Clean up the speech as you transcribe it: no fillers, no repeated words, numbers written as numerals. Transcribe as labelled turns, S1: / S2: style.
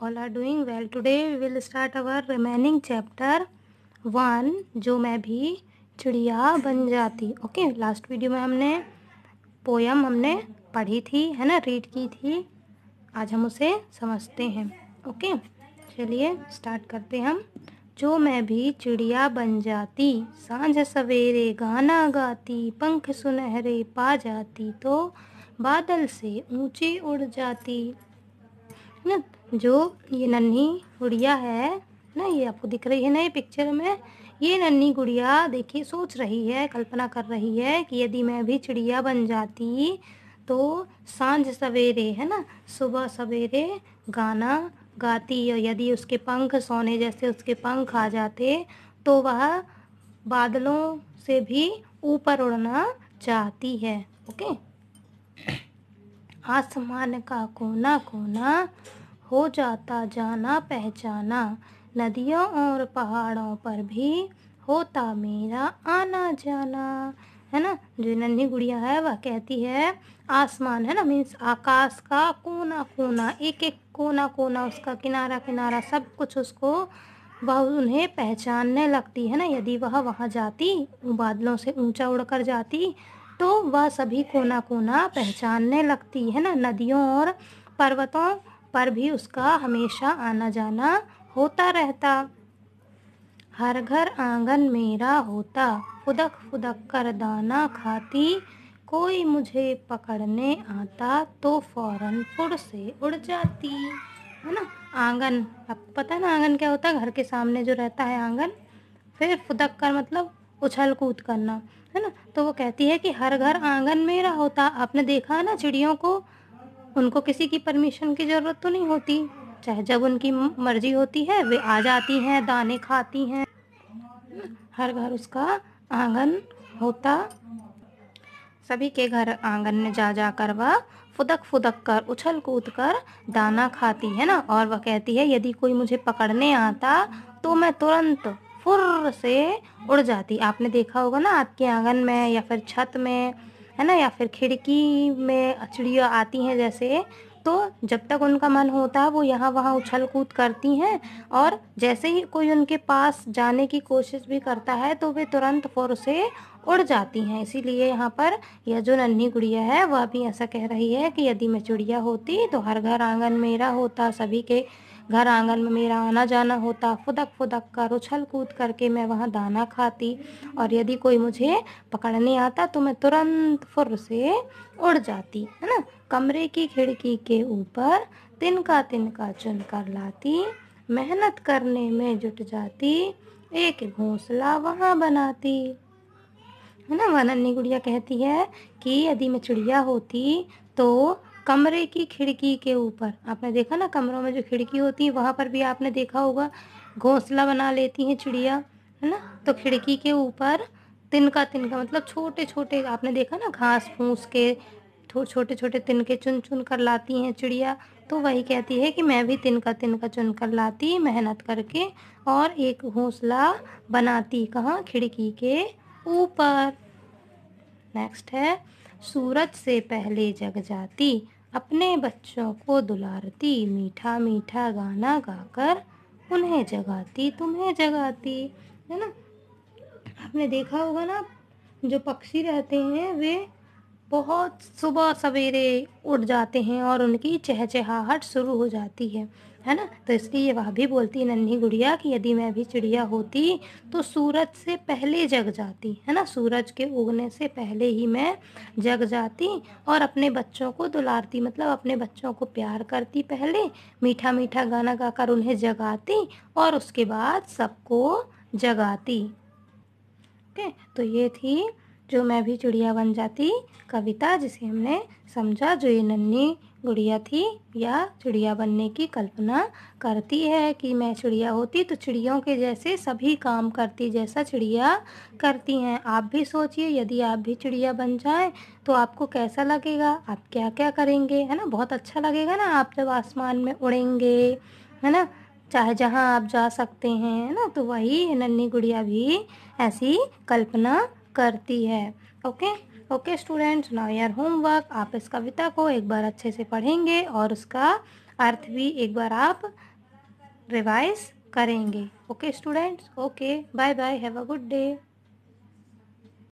S1: all are doing well. Today we will start our remaining chapter 1 जो मैं भी चिड़िया बन जाती. ओके, लास्ट वीडियो में हमने पोयम पढ़ी थी, है ना, रीड की थी. आज हम उसे समझते हैं. ओके, चलिए स्टार्ट करते हम. जो मैं भी चिड़िया बन जाती, सांझ सवेरे गाना गाती, पंख सुनहरे पा जाती तो बादल से ऊंची उड़ जाती. ना, जो ये नन्ही गुड़िया है ना, ये आपको दिख रही है ना ये पिक्चर में, ये नन्ही गुड़िया देखिए सोच रही है, कल्पना कर रही है कि यदि मैं भी चिड़िया बन जाती तो सांझ सवेरे, है ना, सुबह सवेरे गाना गाती, और यदि उसके पंख सोने जैसे उसके पंख आ जाते तो वह बादलों से भी ऊपर उड़ना चाहती है. ओके, आसमान का कोना कोना हो जाता जाना पहचाना, नदियों और पहाड़ों पर भी होता मेरा आना जाना. है ना, जो नन्ही गुड़िया है वह कहती है आसमान, है ना, मीन्स आकाश का कोना कोना, एक एक कोना कोना, उसका किनारा किनारा, सब कुछ उसको वह उन्हें पहचानने लगती है ना. यदि वह वहाँ जाती, बादलों से ऊंचा उड़कर जाती तो वह सभी कोना कोना पहचानने लगती है ना. नदियों और पर्वतों पर भी उसका हमेशा आना जाना होता रहता. हर घर आंगन मेरा होता, फुदक फुदक कर दाना खाती, कोई मुझे पकड़ने आता तो फौरन फुर से उड़ जाती. है ना, आंगन, आपको पता है ना आंगन क्या होता है, घर के सामने जो रहता है आंगन. फिर फुदक कर मतलब उछल कूद करना, है ना. तो वो कहती है कि हर घर आंगन मेरा होता. आपने देखा है ना चिड़ियों को, उनको किसी की परमिशन की ज़रूरत तो नहीं होती, चाहे जब उनकी मर्जी होती है वे आ जाती हैं, दाने खाती हैं. हर घर उसका आंगन होता, सभी के घर आंगन में जा जा कर वह फुदक फुदक कर उछल कूद कर दाना खाती है ना. और वह कहती है यदि कोई मुझे पकड़ने आता तो मैं तुरंत फुर्र से उड़ जाती. आपने देखा होगा ना आपके आंगन में या फिर छत में, है ना, या फिर खिड़की में चिड़िया आती हैं जैसे, तो जब तक उनका मन होता है वो यहाँ वहाँ उछल कूद करती हैं, और जैसे ही कोई उनके पास जाने की कोशिश भी करता है तो वे तुरंत फुर से उड़ जाती हैं. इसीलिए यहाँ पर यह जो नन्ही गुड़िया है वह भी ऐसा कह रही है कि यदि मैं चिड़िया होती तो हर घर आंगन मेरा होता, सभी के घर आंगन में मेरा आना जाना होता, फुदक फुदक कर उछल कूद करके मैं वहाँ दाना खाती, और यदि कोई मुझे पकड़ने आता तो मैं तुरंत फुर से उड़ जाती. है ना, कमरे की खिड़की के ऊपर तिनका तिनका चुन कर लाती, मेहनत करने में जुट जाती, एक घोंसला वहाँ बनाती. है ना, वह नन्ही गुड़िया कहती है कि यदि मैं चिड़िया होती तो कमरे की खिड़की के ऊपर, आपने देखा ना कमरों में जो खिड़की होती है वहाँ पर भी आपने देखा होगा घोंसला बना लेती हैं चिड़िया, है ना. तो खिड़की के ऊपर तिनका तिनका मतलब छोटे छोटे, आपने देखा ना घास फूस के छोटे छोटे तिनके चुन चुन कर लाती हैं चिड़िया. तो वही कहती है कि मैं भी तिनका तिनका चुन कर लाती मेहनत करके, और एक घोंसला बनाती, कहाँ, खिड़की के ऊपर. नेक्स्ट है, सूरज से पहले जग जाती, अपने बच्चों को दुलारती, मीठा मीठा गाना गाकर उन्हें जगाती तुम्हें जगाती. है ना, आपने देखा होगा ना जो पक्षी रहते हैं वे बहुत सुबह सवेरे उठ जाते हैं और उनकी चहचहाहट शुरू हो जाती है ना. तो इसलिए वह भी बोलती है नन्ही गुड़िया कि यदि मैं भी चिड़िया होती तो सूरज से पहले जग जाती, है ना, सूरज के उगने से पहले ही मैं जग जाती और अपने बच्चों को दुलारती, मतलब अपने बच्चों को प्यार करती, पहले मीठा मीठा गाना गाकर उन्हें जगाती और उसके बाद सबको जगाती. ओके, तो ये थी जो मैं भी चिड़िया बन जाती कविता, जिसे हमने समझा. जो ये नन्ही गुड़िया थी या चिड़िया बनने की कल्पना करती है कि मैं चिड़िया होती तो चिड़ियों के जैसे सभी काम करती जैसा चिड़िया करती हैं. आप भी सोचिए यदि आप भी चिड़िया बन जाएं तो आपको कैसा लगेगा, आप क्या क्या करेंगे, है ना. बहुत अच्छा लगेगा ना आप जब आसमान में उड़ेंगे, है ना, चाहे जहाँ आप जा सकते हैं, है ना. तो वही नन्ही गुड़िया भी ऐसी कल्पना करती है. Okay okay students, now your homework. आप इस कविता को एक बार अच्छे से पढ़ेंगे और उसका अर्थ भी एक बार आप रिवाइज करेंगे। Okay students, okay, bye bye, have a good day.